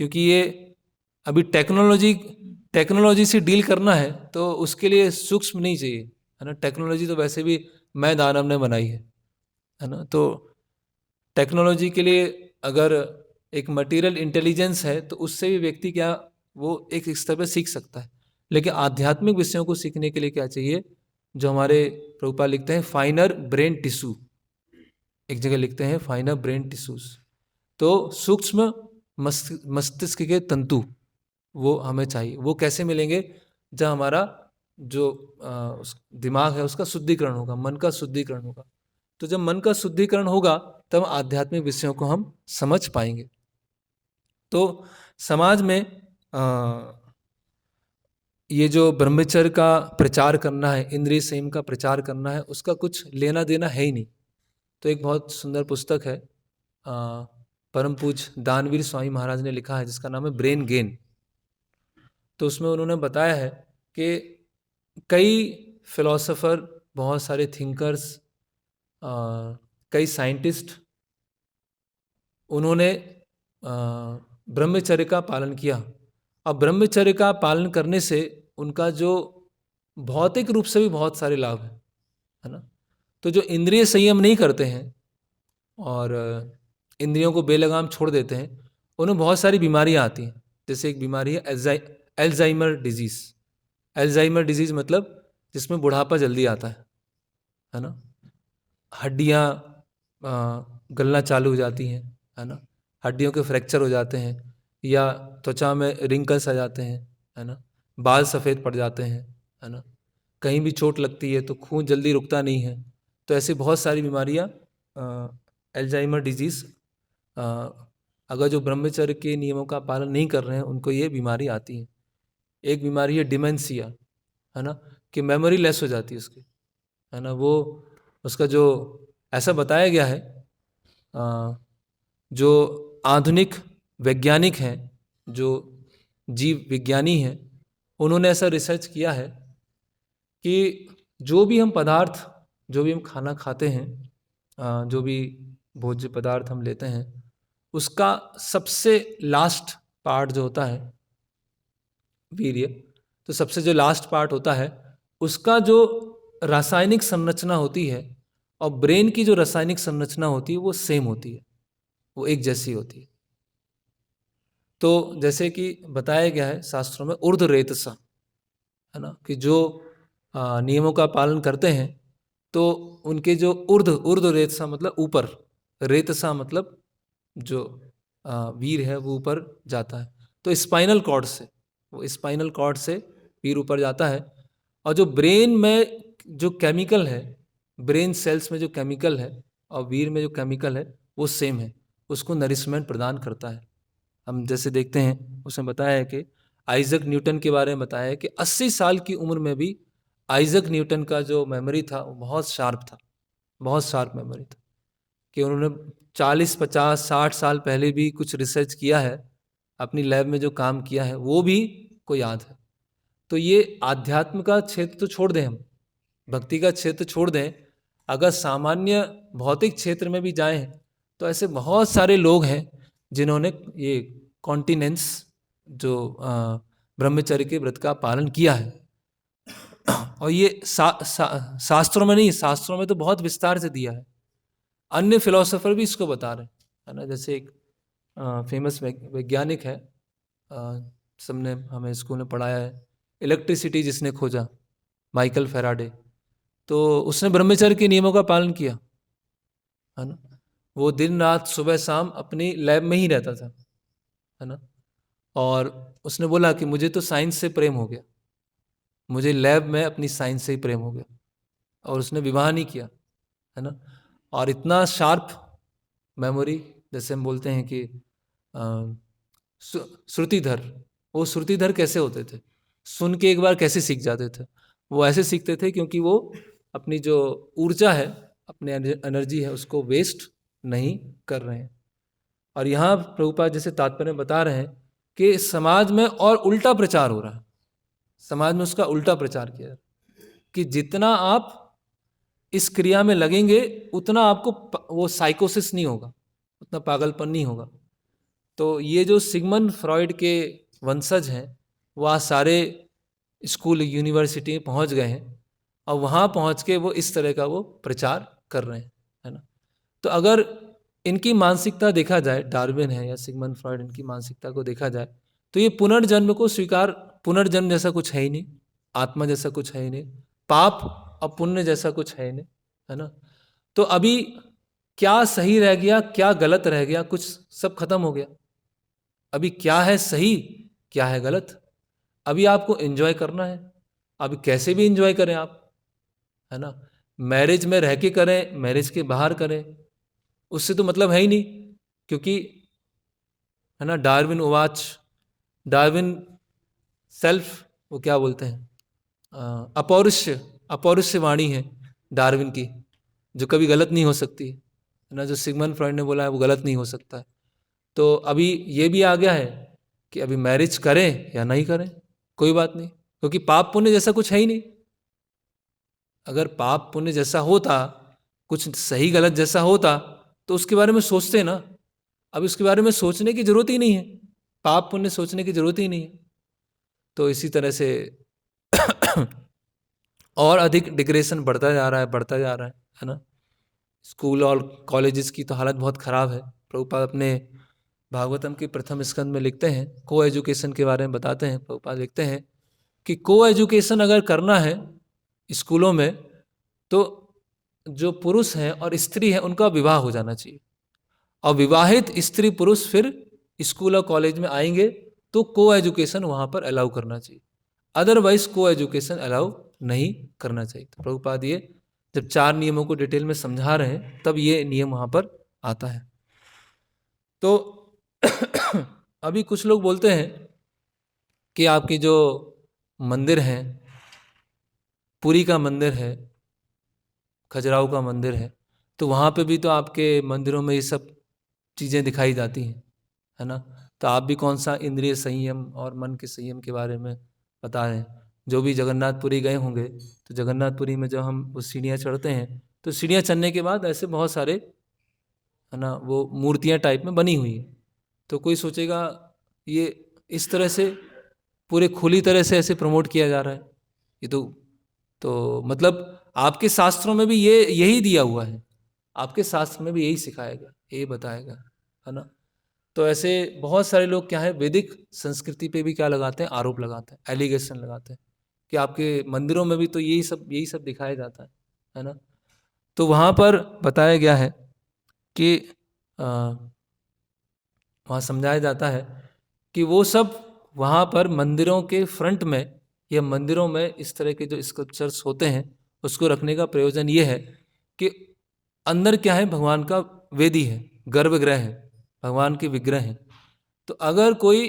क्योंकि ये अभी टेक्नोलॉजी टेक्नोलॉजी से डील करना है तो उसके लिए सूक्ष्म नहीं चाहिए, है ना। टेक्नोलॉजी तो वैसे भी मैं दानव ने बनाई है ना। तो टेक्नोलॉजी के लिए अगर एक मटेरियल इंटेलिजेंस है तो उससे भी व्यक्ति क्या, वो एक स्तर पर सीख सकता है। लेकिन आध्यात्मिक विषयों को सीखने के लिए क्या चाहिए, जो हमारे प्रभुपाद लिखते हैं फाइनर ब्रेन टिश्यू, एक जगह लिखते हैं फाइनर ब्रेन टिश्यूज, तो सूक्ष्म मस्तिष्क के तंतु वो हमें चाहिए। वो कैसे मिलेंगे, जब हमारा जो दिमाग है उसका शुद्धिकरण होगा, मन का शुद्धिकरण होगा। तो जब मन का शुद्धिकरण होगा तब आध्यात्मिक विषयों को हम समझ पाएंगे। तो समाज में ये जो ब्रह्मचर्य का प्रचार करना है, इंद्रिय संयम का प्रचार करना है, उसका कुछ लेना देना है ही नहीं। तो एक बहुत सुंदर पुस्तक है, परम पूज्य दानवीर स्वामी महाराज ने लिखा है, जिसका नाम है ब्रेन गेन। तो उसमें उन्होंने बताया है कि कई फिलोसोफर, बहुत सारे थिंकर्स, कई साइंटिस्ट, उन्होंने ब्रह्मचर्य का पालन किया। अब ब्रह्मचर्य का पालन करने से उनका जो भौतिक रूप से भी बहुत सारे लाभ है ना। तो जो इंद्रिय संयम नहीं करते हैं और इंद्रियों को बेलगाम छोड़ देते हैं, उन्हें बहुत सारी बीमारियां आती हैं। जैसे एक बीमारी है एल्जाइमर डिजीज़। एल्जाइमर डिजीज़ मतलब जिसमें बुढ़ापा जल्दी आता है ना। हड्डियाँ गलना चालू हो जाती हैं, है ना। हड्डियों के फ्रैक्चर हो जाते हैं, या त्वचा में रिंकल्स आ जाते हैं, है ना। बाल सफ़ेद पड़ जाते हैं, है ना। कहीं भी चोट लगती है तो खून जल्दी रुकता नहीं है। तो ऐसी बहुत सारी बीमारियाँ, एल्जाइमर डिजीज़, अगर जो ब्रह्मचर्य के नियमों का पालन नहीं कर रहे हैं उनको ये बीमारी आती है। एक बीमारी है डिमेंशिया, है ना, कि मेमोरी लेस हो जाती है उसकी, है ना। वो उसका जो ऐसा बताया गया है, जो आधुनिक वैज्ञानिक हैं, जो जीव विज्ञानी हैं, उन्होंने ऐसा रिसर्च किया है कि जो भी हम पदार्थ, जो भी हम खाना खाते हैं, जो भी भोज्य पदार्थ हम लेते हैं, उसका सबसे लास्ट पार्ट जो होता है वीर्य, तो सबसे जो लास्ट पार्ट होता है उसका जो रासायनिक संरचना होती है और ब्रेन की जो रासायनिक संरचना होती है वो सेम होती है, वो एक जैसी होती है। तो जैसे कि बताया गया है शास्त्रों में ऊर्ध्व रेतसा, है ना, कि जो नियमों का पालन करते हैं तो उनके जो ऊर्ध्व रेतसा मतलब ऊपर, रेतसा मतलब जो वीर है वो ऊपर जाता है। तो स्पाइनल कॉर्ड से, वो स्पाइनल कॉर्ड से वीर ऊपर जाता है। और जो ब्रेन में जो केमिकल है, ब्रेन सेल्स में जो केमिकल है और वीर में जो केमिकल है वो सेम है, उसको नरिशमेंट प्रदान करता है। हम जैसे देखते हैं उसने बताया है कि आइजक न्यूटन के बारे में बताया है कि 80 साल की उम्र में भी आइजक न्यूटन का जो मेमोरी था वो बहुत शार्प था, बहुत शार्प मेमोरी था, कि उन्होंने 40, 50, 60 साल पहले भी कुछ रिसर्च किया है, अपनी लैब में जो काम किया है वो भी को याद है। तो ये आध्यात्म का क्षेत्र तो छोड़ दें, हम भक्ति का क्षेत्र छोड़ दें, अगर सामान्य भौतिक क्षेत्र में भी जाएं तो ऐसे बहुत सारे लोग हैं जिन्होंने ये कॉन्टिनेंस जो ब्रह्मचर्य के व्रत का पालन किया है। और ये शास्त्रों में नहीं, शास्त्रों में तो बहुत विस्तार से दिया है, अन्य फिलोसोफर भी इसको बता रहे हैं, है ना। जैसे एक फेमस वैज्ञानिक है, सबने हमें स्कूल में पढ़ाया है, इलेक्ट्रिसिटी जिसने खोजा, माइकल फेराडे। तो उसने ब्रह्मचर्य के नियमों का पालन किया, है ना। वो दिन रात सुबह शाम अपनी लैब में ही रहता था, है ना। और उसने बोला कि मुझे तो साइंस से प्रेम हो गया, मुझे लैब में अपनी साइंस से ही प्रेम हो गया। और उसने विवाह नहीं किया, है ना। और इतना शार्प मेमोरी, जैसे हम बोलते हैं कि श्रुतिधर, वो श्रुतिधर कैसे होते थे, सुन के एक बार कैसे सीख जाते थे, वो ऐसे सीखते थे क्योंकि वो अपनी जो ऊर्जा है, अपने एनर्जी है, उसको वेस्ट नहीं कर रहे हैं। और यहाँ प्रभुपाद जैसे तात्पर्य बता रहे हैं कि समाज में और उल्टा प्रचार हो रहा है, समाज में उसका उल्टा प्रचार किया कि जितना आप इस क्रिया में लगेंगे उतना आपको वो साइकोसिस नहीं होगा, उतना पागलपन नहीं होगा। तो ये जो सिगमंड फ्रॉइड के वंशज हैं, वो आज सारे स्कूल यूनिवर्सिटी में पहुंच गए हैं और वहाँ पहुँच के वो इस तरह का वो प्रचार कर रहे हैं, है ना। तो अगर इनकी मानसिकता देखा जाए, डार्विन है या सिगमंड फ्रॉइड, इनकी मानसिकता को देखा जाए तो ये पुनर्जन्म को स्वीकार, पुनर्जन्म जैसा कुछ है ही नहीं, आत्मा जैसा कुछ है ही नहीं, पाप और पुण्य जैसा कुछ है ही नहीं, है ना। तो अभी क्या सही रह गया, क्या गलत रह गया, कुछ सब खत्म हो गया। अभी क्या है सही, क्या है गलत, अभी आपको एंजॉय करना है। अभी कैसे भी एंजॉय करें आप, है ना। मैरिज में रह के करें, मैरिज के बाहर करें, उससे तो मतलब है ही नहीं, क्योंकि, है ना, डार्विन उवाच, डार्विन सेल्फ, वो क्या बोलते हैं, अपौरुष्य, अपौरुष्य वाणी है डार्विन की, जो कभी गलत नहीं हो सकती, है ना। जो सिगमंड फ्रॉइड ने बोला है वो गलत नहीं हो सकता है। तो अभी ये भी आ गया है कि अभी मैरिज करें या नहीं करें, कोई बात नहीं, क्योंकि पाप पुण्य जैसा कुछ है ही नहीं। अगर पाप पुण्य जैसा होता, कुछ सही गलत जैसा होता, तो उसके बारे में सोचते ना। अब उसके बारे में सोचने की जरूरत ही नहीं है, पाप पुण्य सोचने की जरूरत ही नहीं है। तो इसी तरह से और अधिक डिग्रेशन बढ़ता जा रहा है, बढ़ता जा रहा है ना। स्कूल और कॉलेजेस की तो हालत बहुत ख़राब है। प्रभुपाद अपने भागवतम के प्रथम स्कंद में लिखते हैं, को एजुकेशन के बारे में बताते हैं। प्रभुपाद लिखते हैं कि को एजुकेशन अगर करना है स्कूलों में, तो जो पुरुष हैं और स्त्री हैं उनका विवाह हो जाना चाहिए, और विवाहित स्त्री पुरुष फिर स्कूल और कॉलेज में आएंगे तो को एजुकेशन वहाँ पर अलाउ करना चाहिए, अदरवाइज को एजुकेशन अलाउ नहीं करना चाहिए। तो प्रभुपाद ये जब 4 नियमों को डिटेल में समझा रहे हैं तब ये नियम वहाँ पर आता है। तो अभी कुछ लोग बोलते हैं कि आपकी जो मंदिर हैं, पुरी का मंदिर है, खजुराहो का मंदिर है, तो वहाँ पे भी तो आपके मंदिरों में ये सब चीज़ें दिखाई जाती हैं, है ना। तो आप भी कौन सा इंद्रिय संयम और मन के संयम के बारे में बता रहे हैं। जो भी जगन्नाथपुरी गए होंगे तो जगन्नाथपुरी में जब हम वो सीढ़ियाँ चढ़ते हैं तो सीढ़ियाँ चढ़ने के बाद ऐसे बहुत सारे, है ना, वो मूर्तियाँ टाइप में बनी हुई हैं। तो कोई सोचेगा ये इस तरह से पूरे खुली तरह से ऐसे प्रमोट किया जा रहा है, ये तो मतलब आपके शास्त्रों में भी ये यही दिया हुआ है, आपके शास्त्र में भी यही सिखाएगा, यही बताएगा, है ना। तो ऐसे बहुत सारे लोग क्या है, वैदिक संस्कृति पे भी क्या लगाते हैं, आरोप लगाते हैं, एलिगेशन लगाते हैं कि आपके मंदिरों में भी तो यही सब दिखाया जाता है ना। तो वहाँ पर बताया गया है कि वहाँ समझाया जाता है कि वो सब वहाँ पर मंदिरों के फ्रंट में या मंदिरों में इस तरह के जो स्कल्पचर्स होते हैं उसको रखने का प्रयोजन ये है कि अंदर क्या है, भगवान का वेदी है, गर्भगृह है, भगवान के विग्रह हैं। तो अगर कोई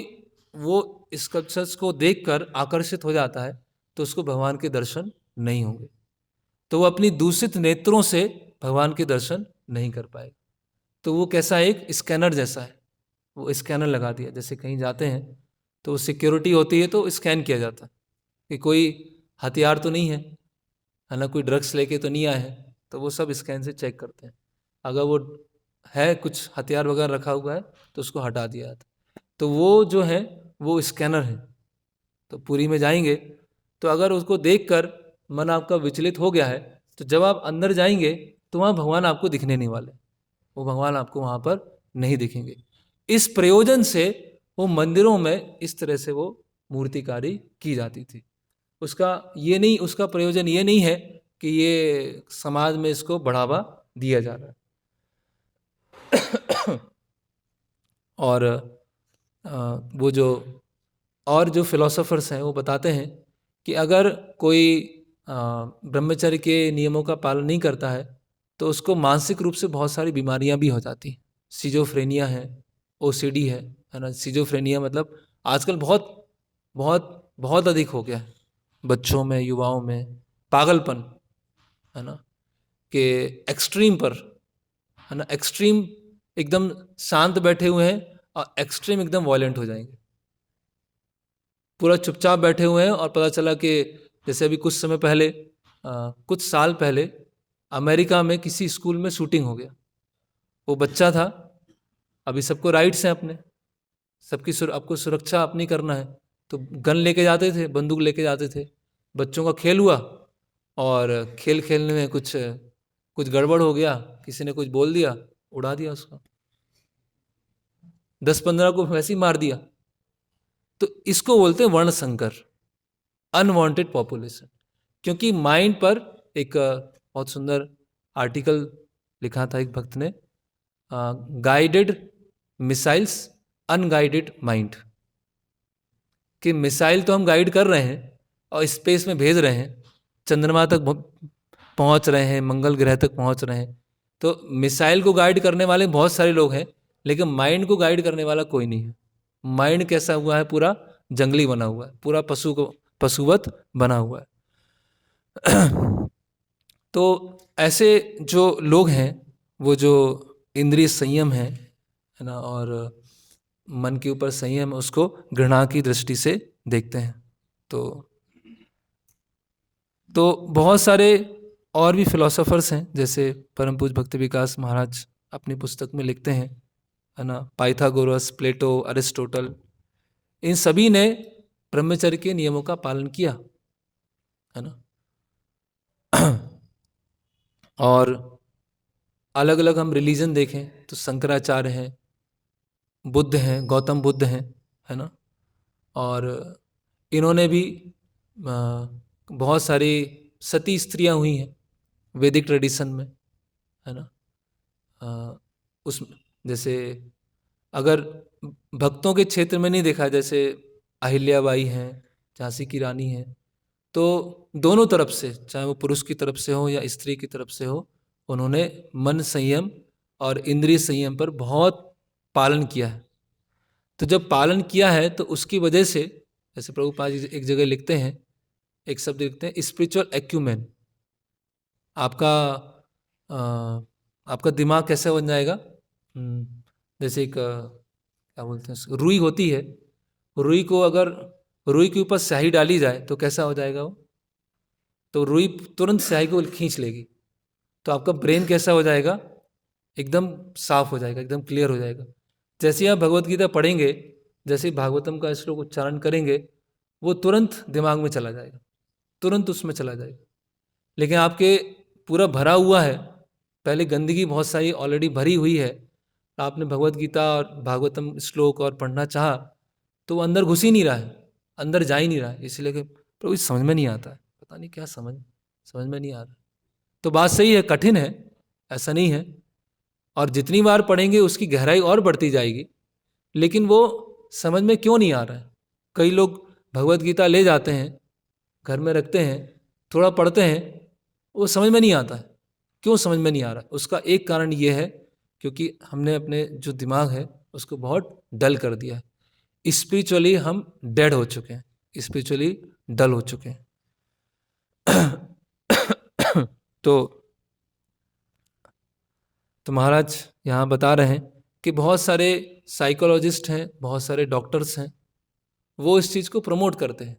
वो स्कल्पचर्स को देखकर आकर्षित हो जाता है तो उसको भगवान के दर्शन नहीं होंगे, तो वो अपनी दूषित नेत्रों से भगवान के दर्शन नहीं कर पाएगा। तो वो कैसा है, एक स्कैनर जैसा है, वो स्कैनर लगा दिया, जैसे कहीं जाते हैं तो सिक्योरिटी होती है तो स्कैन किया जाता है कि कोई हथियार तो नहीं है ना, कोई ड्रग्स लेके तो नहीं आए हैं, तो वो सब स्कैन से चेक करते हैं। अगर वो है कुछ हथियार वगैरह रखा हुआ है तो उसको हटा दिया जाता है। तो वो जो है वो स्कैनर है। तो पुरी में जाएंगे तो अगर उसको देखकर मन आपका विचलित हो गया है तो जब आप अंदर जाएंगे तो वहाँ भगवान आपको दिखने नहीं वाले, वो भगवान आपको वहाँ पर नहीं दिखेंगे। इस प्रयोजन से वो मंदिरों में इस तरह से वो मूर्तिकारी की जाती थी। उसका प्रयोजन ये नहीं है कि ये समाज में इसको बढ़ावा दिया जा रहा है। और वो जो और जो फिलोसोफर्स हैं वो बताते हैं कि अगर कोई ब्रह्मचर्य के नियमों का पालन नहीं करता है तो उसको मानसिक रूप से बहुत सारी बीमारियां भी हो जाती हैं। सिजोफ्रेनिया है, ओसीडी है ना। सिजोफ्रेनिया मतलब आजकल बहुत बहुत बहुत अधिक हो गया है बच्चों में, युवाओं में, पागलपन, है ना, कि एक्सट्रीम पर, है ना, एक्सट्रीम एकदम शांत बैठे हुए हैं और एक्सट्रीम एकदम वॉयलेंट हो जाएंगे। पूरा चुपचाप बैठे हुए हैं और पता चला कि जैसे अभी कुछ समय पहले, कुछ साल पहले अमेरिका में किसी स्कूल में शूटिंग हो गया। वो बच्चा था, अभी सबको राइट्स हैं अपने, आपको सुरक्षा अपनी करना है, तो गन लेके जाते थे, बंदूक लेके जाते थे। बच्चों का खेल हुआ और खेल खेलने में कुछ गड़बड़ हो गया, किसी ने कुछ बोल दिया, उड़ा दिया उसको, 10-15 को वैसे ही मार दिया। तो इसको बोलते हैं वर्ण संकर, अनवांटेड पॉपुलेशन। क्योंकि माइंड पर एक बहुत सुंदर आर्टिकल लिखा था एक भक्त ने, गाइडेड मिसाइल्स अनगाइडेड माइंड, कि मिसाइल तो हम गाइड कर रहे हैं और स्पेस में भेज रहे हैं, चंद्रमा तक पहुंच रहे हैं, मंगल ग्रह तक पहुंच रहे हैं, तो मिसाइल को गाइड करने वाले बहुत सारे लोग हैं, लेकिन माइंड को गाइड करने वाला कोई नहीं है। माइंड कैसा हुआ है? पूरा जंगली बना हुआ है, पूरा पशुवत बना हुआ है। तो ऐसे जो लोग हैं, वो जो इंद्रिय संयम है ना, और मन के ऊपर संयम, उसको घृणा की दृष्टि से देखते हैं। तो बहुत सारे और भी फिलोसोफर्स हैं, जैसे परम पूज्य भक्ति विकास महाराज अपनी पुस्तक में लिखते हैं, है ना, पाइथागोरस, प्लेटो, अरिस्टोटल, इन सभी ने ब्रह्मचर्य के नियमों का पालन किया, है ना। और अलग अलग हम रिलीजन देखें तो शंकराचार्य हैं, बुद्ध हैं, गौतम बुद्ध हैं, है ना, और इन्होंने भी बहुत सारी सती स्त्रियां हुई हैं वैदिक ट्रेडिशन में, है ना। उस जैसे अगर भक्तों के क्षेत्र में नहीं देखा, जैसे अहिल्याबाई हैं, झांसी की रानी हैं, तो दोनों तरफ से, चाहे वो पुरुष की तरफ से हो या स्त्री की तरफ से हो, उन्होंने मन संयम और इंद्रिय संयम पर बहुत पालन किया है। तो जब पालन किया है तो उसकी वजह से, जैसे प्रभुपाद जी एक जगह लिखते हैं, एक शब्द लिखते हैं, स्पिरिचुअल एक्यूमेन। आपका दिमाग कैसे बन जाएगा? जैसे एक क्या बोलते हैं, रुई होती है, रुई को अगर रुई के ऊपर स्याही डाली जाए तो कैसा हो जाएगा वो? तो रुई तुरंत स्याही को खींच लेगी। तो आपका ब्रेन कैसा हो जाएगा? एकदम साफ हो जाएगा, एकदम क्लियर हो जाएगा। जैसे आप भगवत गीता पढ़ेंगे, जैसे ही भागवतम का श्लोक उच्चारण करेंगे, वो तुरंत दिमाग में चला जाएगा, तुरंत उसमें चला जाएगा। लेकिन आपके पूरा भरा हुआ है, पहले गंदगी बहुत सारी ऑलरेडी भरी हुई है, आपने भगवत गीता और भागवतम श्लोक और पढ़ना चाहा तो वो अंदर घुस ही नहीं रहा है, अंदर जा ही नहीं रहा है, इसलिए कि प्रभु समझ में नहीं आता है, पता नहीं क्या समझ में नहीं आ रहा। तो बात सही है, कठिन है, ऐसा नहीं है, और जितनी बार पढ़ेंगे उसकी गहराई और बढ़ती जाएगी, लेकिन वो समझ में क्यों नहीं आ रहा है? कई लोग भगवत गीता ले जाते हैं, घर में रखते हैं, थोड़ा पढ़ते हैं, वो समझ में नहीं आता है। क्यों समझ में नहीं आ रहा? उसका एक कारण ये है, क्योंकि हमने अपने जो दिमाग है उसको बहुत डल कर दिया है। स्पिरिचुअली हम डेड हो चुके हैं, स्पिरिचुअली डल हो चुके हैं। तो महाराज यहाँ बता रहे हैं कि बहुत सारे साइकोलॉजिस्ट हैं, बहुत सारे डॉक्टर्स हैं, वो इस चीज़ को प्रमोट करते हैं,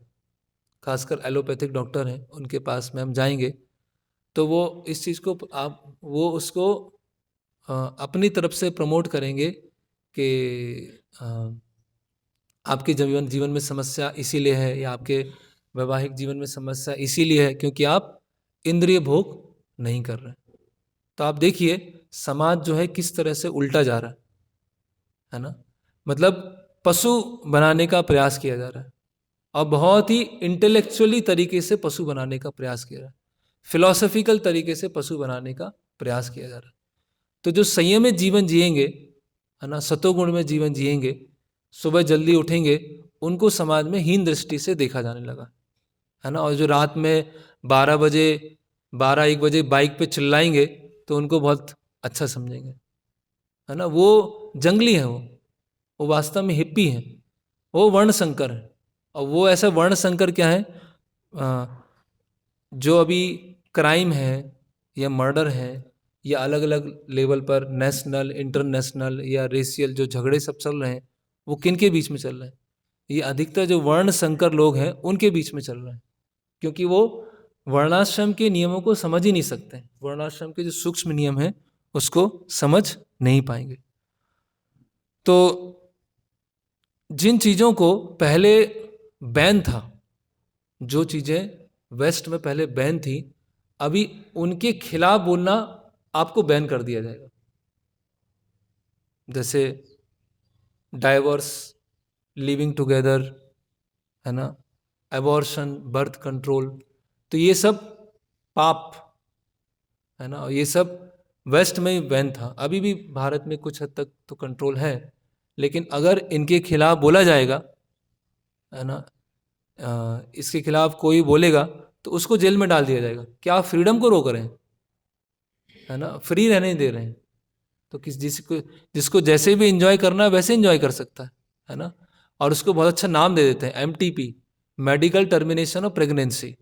खासकर एलोपैथिक डॉक्टर हैं, उनके पास में हम जाएंगे तो वो इस चीज़ को वो उसको अपनी तरफ से प्रमोट करेंगे कि आपके जीवन में समस्या इसीलिए है, या आपके वैवाहिक जीवन में समस्या इसीलिए है क्योंकि आप इंद्रिय भोग नहीं कर रहे। तो आप देखिए समाज जो है किस तरह से उल्टा जा रहा है ना, मतलब पशु बनाने का प्रयास किया जा रहा है, और बहुत ही इंटेलेक्चुअली तरीके से पशु बनाने का प्रयास किया जा रहा है, फिलॉसफिकल तरीके से पशु बनाने का प्रयास किया जा रहा है। तो जो संयमित जीवन जिएंगे, है ना, सतोगुण में जीवन जिएंगे, सुबह जल्दी उठेंगे, उनको समाज में हीन दृष्टि से देखा जाने लगा, है ना। और जो रात में 12-1 बजे बाइक पे चिल्लाएंगे तो उनको बहुत अच्छा समझेंगे, है ना। वो जंगली है, वो वास्तव में हिप्पी है, वो वर्ण संकर है। और वो ऐसा वर्ण संकर क्या है, जो अभी क्राइम है या मर्डर है या अलग अलग लेवल पर नेशनल, इंटरनेशनल या रेशियल जो झगड़े सब चल रहे हैं, वो किन के बीच में चल रहे हैं? ये अधिकतर जो वर्ण संकर लोग हैं उनके बीच में चल रहे हैं, क्योंकि वो वर्णाश्रम के नियमों को समझ ही नहीं सकते, वर्णाश्रम के जो सूक्ष्म नियम हैं उसको समझ नहीं पाएंगे। तो जिन चीज़ों को पहले बैन था, जो चीज़ें वेस्ट में पहले बैन थी, अभी उनके खिलाफ बोलना आपको बैन कर दिया जाएगा। जैसे डाइवर्स, लिविंग टुगेदर, है ना, एबॉर्शन, बर्थ कंट्रोल, तो ये सब पाप है ना, ये सब वेस्ट में ही बैन था। अभी भी भारत में कुछ हद तक तो कंट्रोल है, लेकिन अगर इनके खिलाफ बोला जाएगा, है ना, इसके खिलाफ कोई बोलेगा तो उसको जेल में डाल दिया जाएगा। क्या आप फ्रीडम को रोक रहे हैं, है ना, फ्री रहने नहीं दे रहे हैं। तो जिसको जिसको जैसे भी इंजॉय करना है वैसे इंजॉय कर सकता है ना। और उसको बहुत अच्छा नाम दे देते हैं, MTP, medical termination of pregnancy,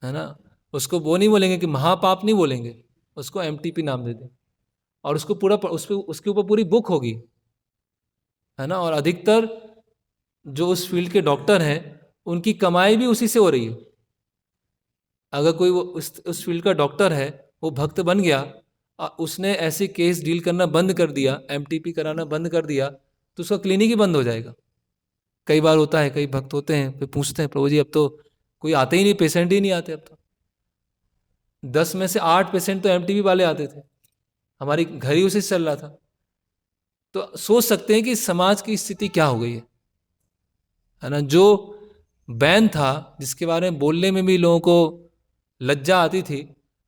है ना। उसको वो नहीं बोलेंगे कि महापाप नहीं बोलेंगे, उसको MTP नाम दे दें, और उसको पूरा उसके ऊपर पूरी बुक होगी, है ना। और अधिकतर जो उस फील्ड के डॉक्टर हैं उनकी कमाई भी उसी से हो रही है। अगर कोई वो उस फील्ड का डॉक्टर है, वो भक्त बन गया, उसने ऐसे केस डील करना बंद कर दिया, MTP कराना बंद कर दिया, तो उसका क्लिनिक ही बंद हो जाएगा। कई बार होता है, कई भक्त होते हैं फिर पूछते हैं, प्रभु जी अब तो कोई आते ही नहीं, पेशेंट ही नहीं आते। अब तो 10 में से 8 पेशेंट तो MTP वाले आते थे, हमारी घर ही उसी से चल रहा था। तो सोच सकते हैं कि समाज की स्थिति क्या हो गई है ना। जो बैन था, जिसके बारे में बोलने में भी लोगों को लज्जा आती थी,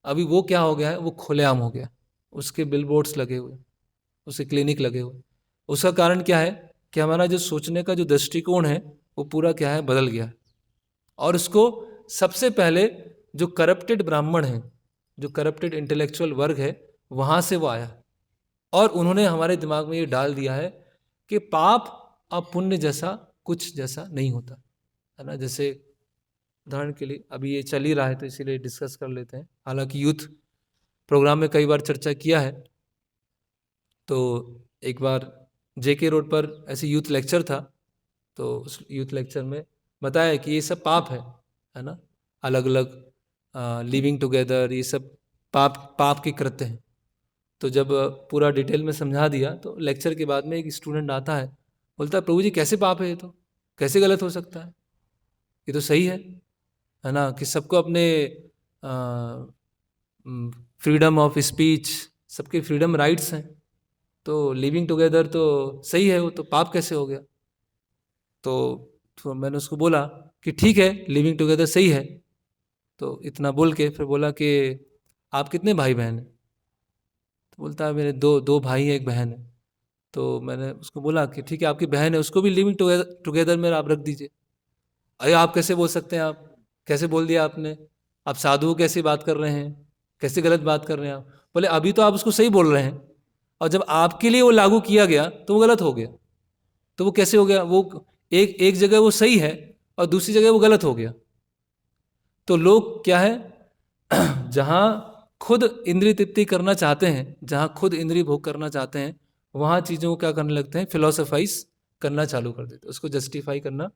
अभी वो क्या हो गया है, वो खुलेआम हो गया। उसके बिलबोर्ड्स लगे हुए, उसके क्लिनिक लगे हुए। उसका कारण क्या है कि हमारा जो सोचने का जो दृष्टिकोण है वो पूरा क्या है, बदल गया है। और उसको सबसे पहले जो करप्टेड ब्राह्मण हैं, जो करप्टेड इंटेलेक्चुअल वर्ग है, वहाँ से वो आया। और उन्होंने हमारे दिमाग में ये डाल दिया है कि पाप और पुण्य जैसा कुछ जैसा नहीं होता, है ना। जैसे उदाहरण के लिए अभी ये चल ही रहा है तो इसीलिए डिस्कस कर लेते हैं। हालांकि यूथ प्रोग्राम में कई बार चर्चा किया है। तो एक बार JK रोड पर ऐसे यूथ लेक्चर था, तो उस यूथ लेक्चर में बताया कि ये सब पाप है ना, अलग अलग लिविंग टुगेदर, ये सब पाप पाप के कृत्य हैं। तो जब पूरा डिटेल में समझा दिया, तो लेक्चर के बाद में एक स्टूडेंट आता है, बोलता है प्रभु जी कैसे पाप है, ये तो कैसे गलत हो सकता है, ये तो सही है ना, कि सबको अपने फ्रीडम ऑफ स्पीच, सबके फ्रीडम राइट्स हैं, तो लिविंग टुगेदर तो सही है, वो तो पाप कैसे हो गया। तो मैंने उसको बोला कि ठीक है, लिविंग टुगेदर सही है। तो इतना बोल के फिर बोला कि आप कितने भाई बहन हैं। तो बोलता है मेरे दो दो भाई हैं, एक बहन है। तो मैंने उसको बोला कि ठीक है, आपकी बहन है, उसको भी लिविंग टुगेदर में आप रख दीजिए। अरे आप कैसे बोल सकते हैं, आप कैसे बोल दिया आपने, आप साधु कैसे बात कर रहे हैं, कैसे गलत बात कर रहे हैं आप। बोले अभी तो आप उसको सही बोल रहे हैं, और जब आपके लिए वो लागू किया गया तो वो गलत हो गया। तो वो कैसे हो गया, वो एक एक जगह वो सही है और दूसरी जगह वो गलत हो गया। तो लोग क्या है, जहाँ खुद इंद्रिय तृप्ति करना चाहते हैं, जहाँ खुद इंद्रिय भोग करना चाहते हैं, वहाँ चीज़ों को क्या करने लगते हैं, फिलोसफाइज करना चालू कर देते हैं, उसको जस्टिफाई करना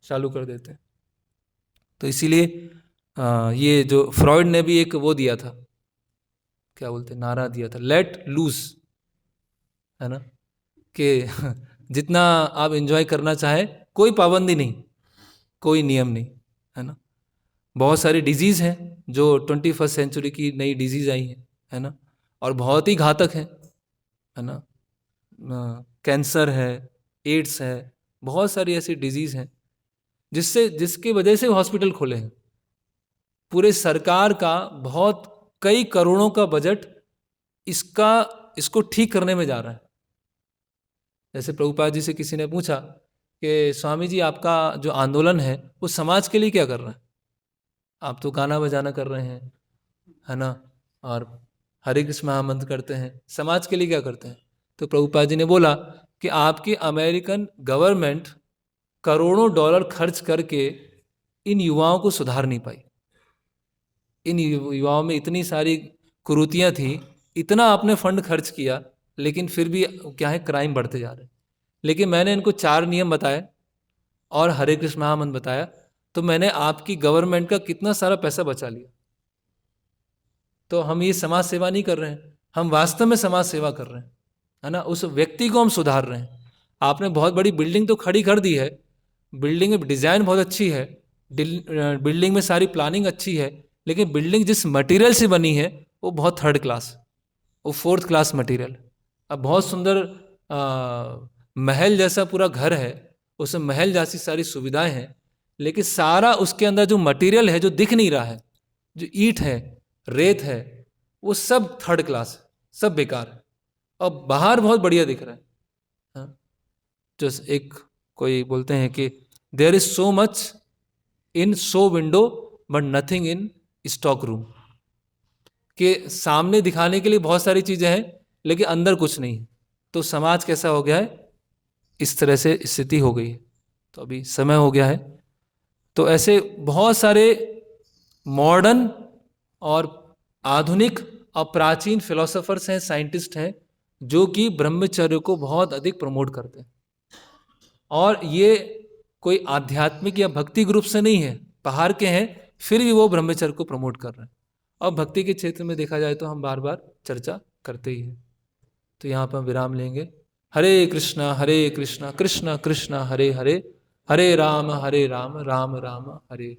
चालू कर देते हैं। तो इसीलिए ये जो फ्रॉइड ने भी एक वो दिया था, क्या बोलते हैं, नारा दिया था, लेट लूज, है ना, कि जितना आप एंजॉय करना चाहे, कोई पाबंदी नहीं, कोई नियम नहीं, है ना। बहुत सारी डिजीज़ हैं जो 21st सेंचुरी की नई डिजीज़ आई हैं, है ना, और बहुत ही घातक है ना। कैंसर है, एड्स है, बहुत सारी ऐसी डिजीज़ हैं जिसकी वजह से हॉस्पिटल खोले हैं। पूरे सरकार का बहुत कई करोड़ों का बजट इसको ठीक करने में जा रहा है। जैसे प्रभुपाद जी से किसी ने पूछा कि स्वामी जी आपका जो आंदोलन है वो समाज के लिए क्या कर रहा है, आप तो गाना बजाना कर रहे हैं, है ना, और हरे कृष्ण महामंत्र करते हैं, समाज के लिए क्या करते हैं। तो प्रभुपाद जी ने बोला कि आपकी अमेरिकन गवर्नमेंट करोड़ों डॉलर खर्च करके इन युवाओं को सुधार नहीं पाई। इन युवाओं में इतनी सारी कुरीतियाँ थी, इतना आपने फंड खर्च किया, लेकिन फिर भी क्या है, क्राइम बढ़ते जा रहे हैं। लेकिन मैंने इनको 4 नियम बताए और हरे कृष्ण महामंत्र बताया, तो मैंने आपकी गवर्नमेंट का कितना सारा पैसा बचा लिया। तो हम ये समाज सेवा नहीं कर रहे हैं, हम वास्तव में समाज सेवा कर रहे हैं, है ना। उस व्यक्ति को हम सुधार रहे हैं। आपने बहुत बड़ी बिल्डिंग तो खड़ी कर दी है, बिल्डिंग में डिज़ाइन बहुत अच्छी है, बिल्डिंग में सारी प्लानिंग अच्छी है, लेकिन बिल्डिंग जिस मटेरियल से बनी है वो बहुत थर्ड क्लास, वो फोर्थ क्लास मटेरियल। अब बहुत सुंदर महल जैसा पूरा घर है, उसमें महल जैसी सारी सुविधाएं हैं, लेकिन सारा उसके अंदर जो मटेरियल है जो दिख नहीं रहा है, जो ईंट है, रेत है, वो सब थर्ड क्लास है, सब बेकार है। और बाहर बहुत बढ़िया दिख रहा है। हाँ? जो एक कोई बोलते हैं कि there is so much in show window but nothing in stock room, कि सामने दिखाने के लिए बहुत सारी चीजें हैं लेकिन अंदर कुछ नहीं है। तो समाज कैसा हो गया है, इस तरह से स्थिति हो गई है। तो अभी समय हो गया है। तो ऐसे बहुत सारे मॉडर्न और आधुनिक और प्राचीन फिलोसोफर्स हैं, साइंटिस्ट हैं, जो कि ब्रह्मचर्य को बहुत अधिक प्रमोट करते हैं। और ये कोई आध्यात्मिक या भक्ति ग्रुप से नहीं है, बाहर के हैं, फिर भी वो ब्रह्मचर्य को प्रमोट कर रहे हैं। और भक्ति के क्षेत्र में देखा जाए तो हम बार बार चर्चा करते ही हैं। तो यहाँ पर विराम लेंगे। हरे कृष्णा कृष्णा कृष्णा हरे हरे, हरे राम राम राम हरे।